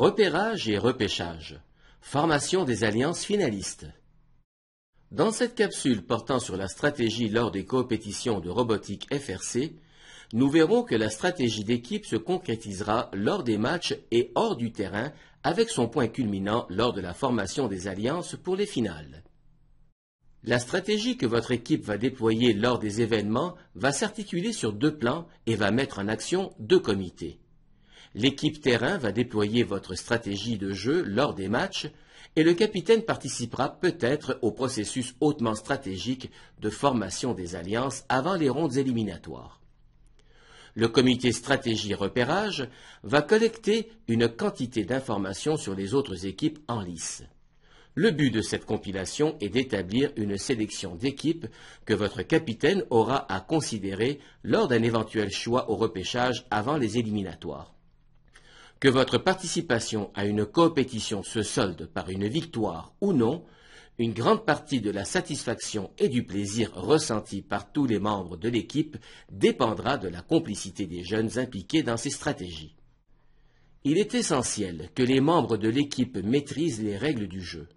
Repérage et repêchage. Formation des alliances finalistes. Dans cette capsule portant sur la stratégie lors des compétitions de robotique FRC, nous verrons que la stratégie d'équipe se concrétisera lors des matchs et hors du terrain, avec son point culminant lors de la formation des alliances pour les finales. La stratégie que votre équipe va déployer lors des événements va s'articuler sur deux plans et va mettre en action deux comités. L'équipe terrain va déployer votre stratégie de jeu lors des matchs et le capitaine participera peut-être au processus hautement stratégique de formation des alliances avant les rondes éliminatoires. Le comité stratégie-repérage va collecter une quantité d'informations sur les autres équipes en lice. Le but de cette compilation est d'établir une sélection d'équipes que votre capitaine aura à considérer lors d'un éventuel choix au repêchage avant les éliminatoires. Que votre participation à une compétition se solde par une victoire ou non, une grande partie de la satisfaction et du plaisir ressentis par tous les membres de l'équipe dépendra de la complicité des jeunes impliqués dans ces stratégies. Il est essentiel que les membres de l'équipe maîtrisent les règles du jeu.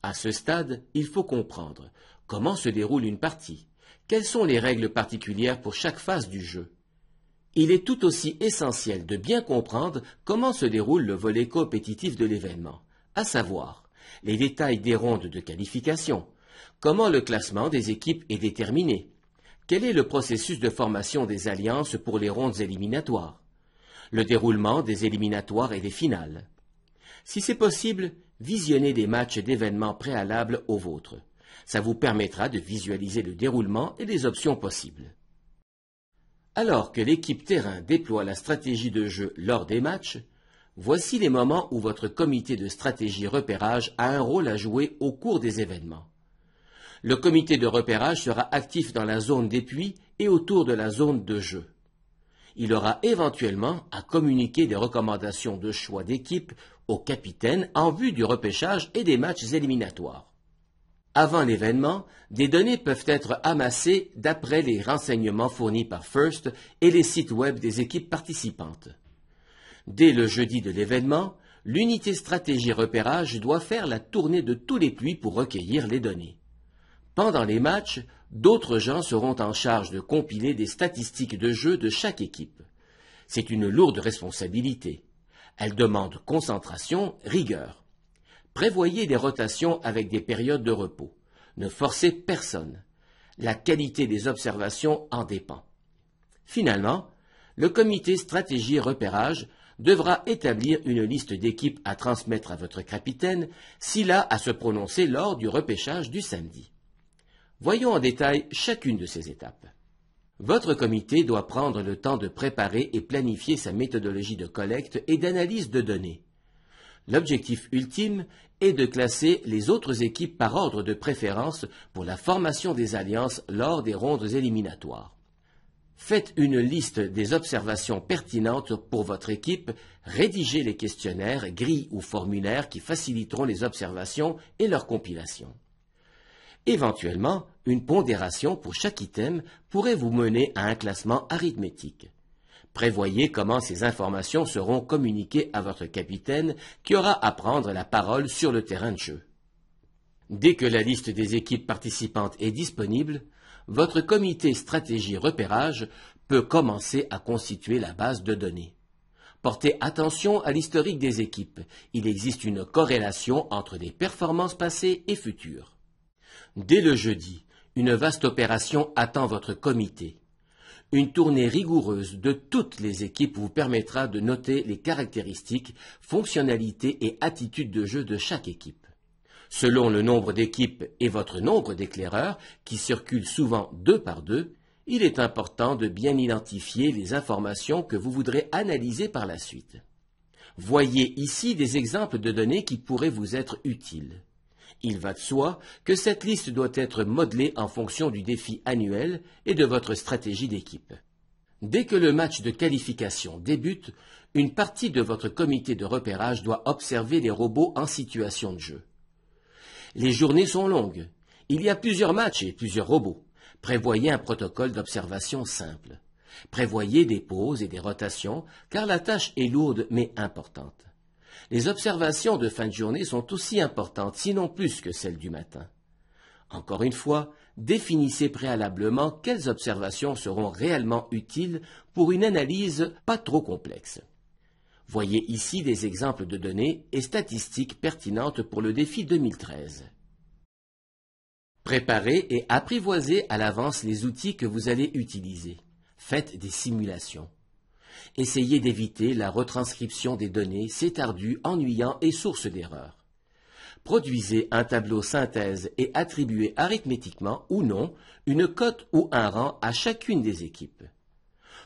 À ce stade, il faut comprendre comment se déroule une partie, quelles sont les règles particulières pour chaque phase du jeu. Il est tout aussi essentiel de bien comprendre comment se déroule le volet compétitif de l'événement, à savoir les détails des rondes de qualification, comment le classement des équipes est déterminé, quel est le processus de formation des alliances pour les rondes éliminatoires, le déroulement des éliminatoires et des finales. Si c'est possible, visionnez des matchs d'événements préalables aux vôtres. Ça vous permettra de visualiser le déroulement et les options possibles. Alors que l'équipe terrain déploie la stratégie de jeu lors des matchs, voici les moments où votre comité de stratégie repérage a un rôle à jouer au cours des événements. Le comité de repérage sera actif dans la zone d'appui et autour de la zone de jeu. Il aura éventuellement à communiquer des recommandations de choix d'équipe au capitaine en vue du repêchage et des matchs éliminatoires. Avant l'événement, des données peuvent être amassées d'après les renseignements fournis par FIRST et les sites web des équipes participantes. Dès le jeudi de l'événement, l'unité stratégie repérage doit faire la tournée de tous les puits pour recueillir les données. Pendant les matchs, d'autres gens seront en charge de compiler des statistiques de jeu de chaque équipe. C'est une lourde responsabilité. Elle demande concentration, rigueur. Prévoyez des rotations avec des périodes de repos. Ne forcez personne. La qualité des observations en dépend. Finalement, le comité stratégie-repérage devra établir une liste d'équipes à transmettre à votre capitaine s'il a à se prononcer lors du repêchage du samedi. Voyons en détail chacune de ces étapes. Votre comité doit prendre le temps de préparer et planifier sa méthodologie de collecte et d'analyse de données. L'objectif ultime est de classer les autres équipes par ordre de préférence pour la formation des alliances lors des rondes éliminatoires. Faites une liste des observations pertinentes pour votre équipe, rédigez les questionnaires, grilles ou formulaires qui faciliteront les observations et leur compilation. Éventuellement, une pondération pour chaque item pourrait vous mener à un classement arithmétique. Prévoyez comment ces informations seront communiquées à votre capitaine qui aura à prendre la parole sur le terrain de jeu. Dès que la liste des équipes participantes est disponible, votre comité stratégie-repérage peut commencer à constituer la base de données. Portez attention à l'historique des équipes. Il existe une corrélation entre les performances passées et futures. Dès le jeudi, une vaste opération attend votre comité. Une tournée rigoureuse de toutes les équipes vous permettra de noter les caractéristiques, fonctionnalités et attitudes de jeu de chaque équipe. Selon le nombre d'équipes et votre nombre d'éclaireurs, qui circulent souvent 2 par 2, il est important de bien identifier les informations que vous voudrez analyser par la suite. Voyez ici des exemples de données qui pourraient vous être utiles. Il va de soi que cette liste doit être modelée en fonction du défi annuel et de votre stratégie d'équipe. Dès que le match de qualification débute, une partie de votre comité de repérage doit observer les robots en situation de jeu. Les journées sont longues. Il y a plusieurs matchs et plusieurs robots. Prévoyez un protocole d'observation simple. Prévoyez des pauses et des rotations, car la tâche est lourde mais importante. Les observations de fin de journée sont aussi importantes, sinon plus que celles du matin. Encore une fois, définissez préalablement quelles observations seront réellement utiles pour une analyse pas trop complexe. Voyez ici des exemples de données et statistiques pertinentes pour le défi 2013. Préparez et apprivoisez à l'avance les outils que vous allez utiliser. Faites des simulations. Essayez d'éviter la retranscription des données, c'est ardu, ennuyant et source d'erreurs. Produisez un tableau synthèse et attribuez arithmétiquement ou non une cote ou un rang à chacune des équipes.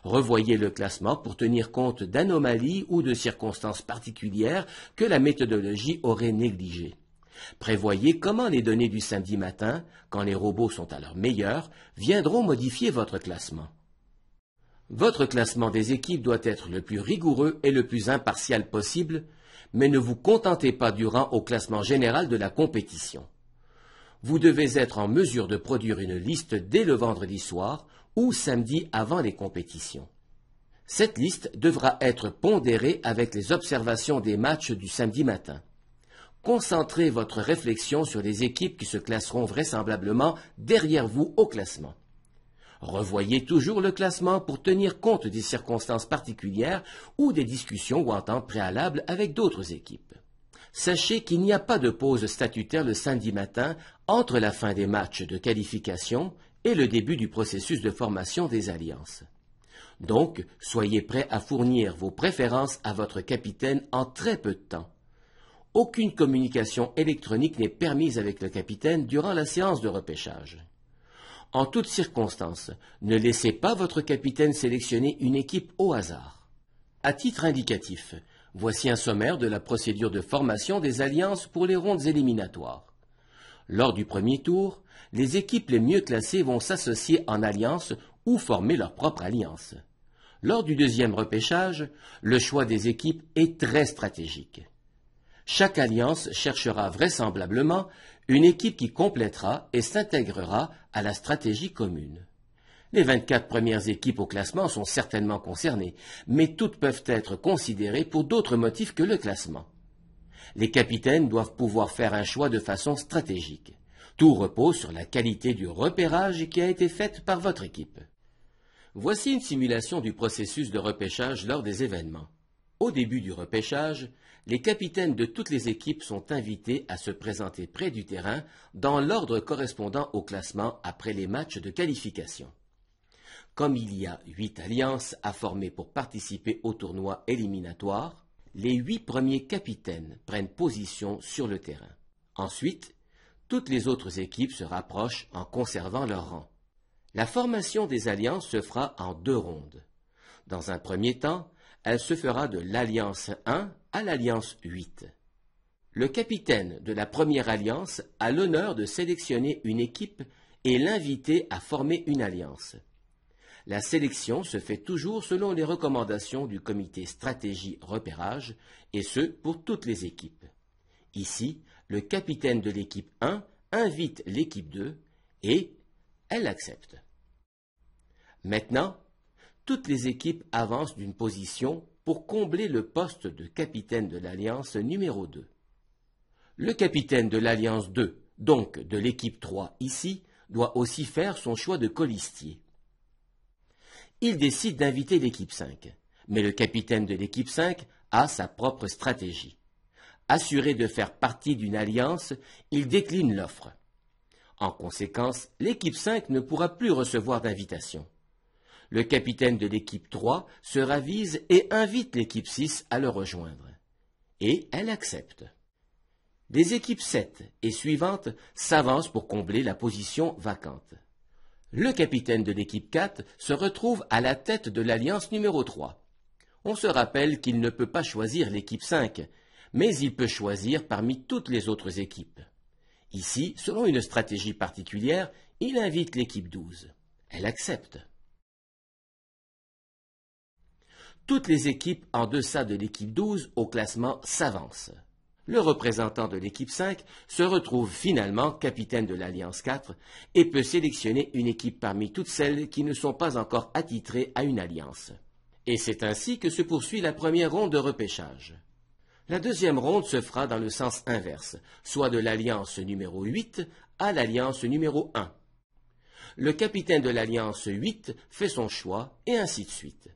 Revoyez le classement pour tenir compte d'anomalies ou de circonstances particulières que la méthodologie aurait négligées. Prévoyez comment les données du samedi matin, quand les robots sont à leur meilleur, viendront modifier votre classement. Votre classement des équipes doit être le plus rigoureux et le plus impartial possible, mais ne vous contentez pas du rang au classement général de la compétition. Vous devez être en mesure de produire une liste dès le vendredi soir ou samedi avant les compétitions. Cette liste devra être pondérée avec les observations des matchs du samedi matin. Concentrez votre réflexion sur les équipes qui se classeront vraisemblablement derrière vous au classement. Revoyez toujours le classement pour tenir compte des circonstances particulières ou des discussions ou ententes préalables avec d'autres équipes. Sachez qu'il n'y a pas de pause statutaire le samedi matin entre la fin des matchs de qualification et le début du processus de formation des alliances. Donc, soyez prêts à fournir vos préférences à votre capitaine en très peu de temps. Aucune communication électronique n'est permise avec le capitaine durant la séance de repêchage. En toutes circonstances, ne laissez pas votre capitaine sélectionner une équipe au hasard. À titre indicatif, voici un sommaire de la procédure de formation des alliances pour les rondes éliminatoires. Lors du premier tour, les équipes les mieux classées vont s'associer en alliance ou former leur propre alliance. Lors du deuxième repêchage, le choix des équipes est très stratégique. Chaque alliance cherchera vraisemblablement une équipe qui complétera et s'intégrera à la stratégie commune. Les 24 premières équipes au classement sont certainement concernées, mais toutes peuvent être considérées pour d'autres motifs que le classement. Les capitaines doivent pouvoir faire un choix de façon stratégique. Tout repose sur la qualité du repérage qui a été faite par votre équipe. Voici une simulation du processus de repêchage lors des événements. Au début du repêchage, les capitaines de toutes les équipes sont invités à se présenter près du terrain dans l'ordre correspondant au classement après les matchs de qualification. Comme il y a 8 alliances à former pour participer au tournoi éliminatoire, les 8 premiers capitaines prennent position sur le terrain. Ensuite, toutes les autres équipes se rapprochent en conservant leur rang. La formation des alliances se fera en 2 rondes. Dans un premier temps, elle se fera de l'Alliance 1 à l'Alliance 8. Le capitaine de la première alliance a l'honneur de sélectionner une équipe et l'inviter à former une alliance. La sélection se fait toujours selon les recommandations du comité stratégie repérage, et ce pour toutes les équipes. Ici, le capitaine de l'équipe 1 invite l'équipe 2 et elle accepte. Maintenant, toutes les équipes avancent d'une position pour combler le poste de capitaine de l'alliance numéro 2. Le capitaine de l'alliance 2, donc de l'équipe 3 ici, doit aussi faire son choix de colistier. Il décide d'inviter l'équipe 5, mais le capitaine de l'équipe 5 a sa propre stratégie. Assuré de faire partie d'une alliance, il décline l'offre. En conséquence, l'équipe 5 ne pourra plus recevoir d'invitation. Le capitaine de l'équipe 3 se ravise et invite l'équipe 6 à le rejoindre. Et elle accepte. Les équipes 7 et suivantes s'avancent pour combler la position vacante. Le capitaine de l'équipe 4 se retrouve à la tête de l'alliance numéro 3. On se rappelle qu'il ne peut pas choisir l'équipe 5, mais il peut choisir parmi toutes les autres équipes. Ici, selon une stratégie particulière, il invite l'équipe 12. Elle accepte. Toutes les équipes en deçà de l'équipe 12 au classement s'avancent. Le représentant de l'équipe 5 se retrouve finalement capitaine de l'Alliance 4 et peut sélectionner une équipe parmi toutes celles qui ne sont pas encore attitrées à une alliance. Et c'est ainsi que se poursuit la première ronde de repêchage. La deuxième ronde se fera dans le sens inverse, soit de l'alliance numéro 8 à l'alliance numéro 1. Le capitaine de l'alliance 8 fait son choix, et ainsi de suite.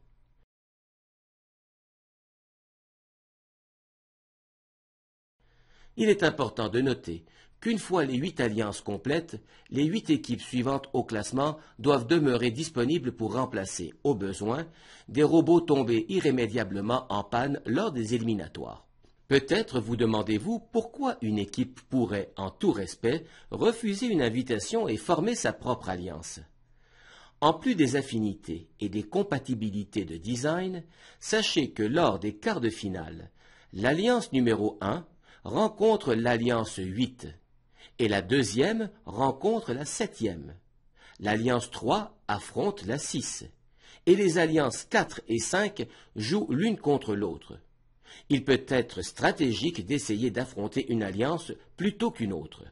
Il est important de noter qu'une fois les 8 alliances complètes, les 8 équipes suivantes au classement doivent demeurer disponibles pour remplacer, au besoin, des robots tombés irrémédiablement en panne lors des éliminatoires. Peut-être vous demandez-vous pourquoi une équipe pourrait, en tout respect, refuser une invitation et former sa propre alliance. En plus des affinités et des compatibilités de design, sachez que lors des quarts de finale, l'alliance numéro 1 rencontre l'alliance 8 et la deuxième rencontre la 7e. L'alliance 3 affronte la 6 et les alliances 4 et 5 jouent l'une contre l'autre. Il peut être stratégique d'essayer d'affronter une alliance plutôt qu'une autre.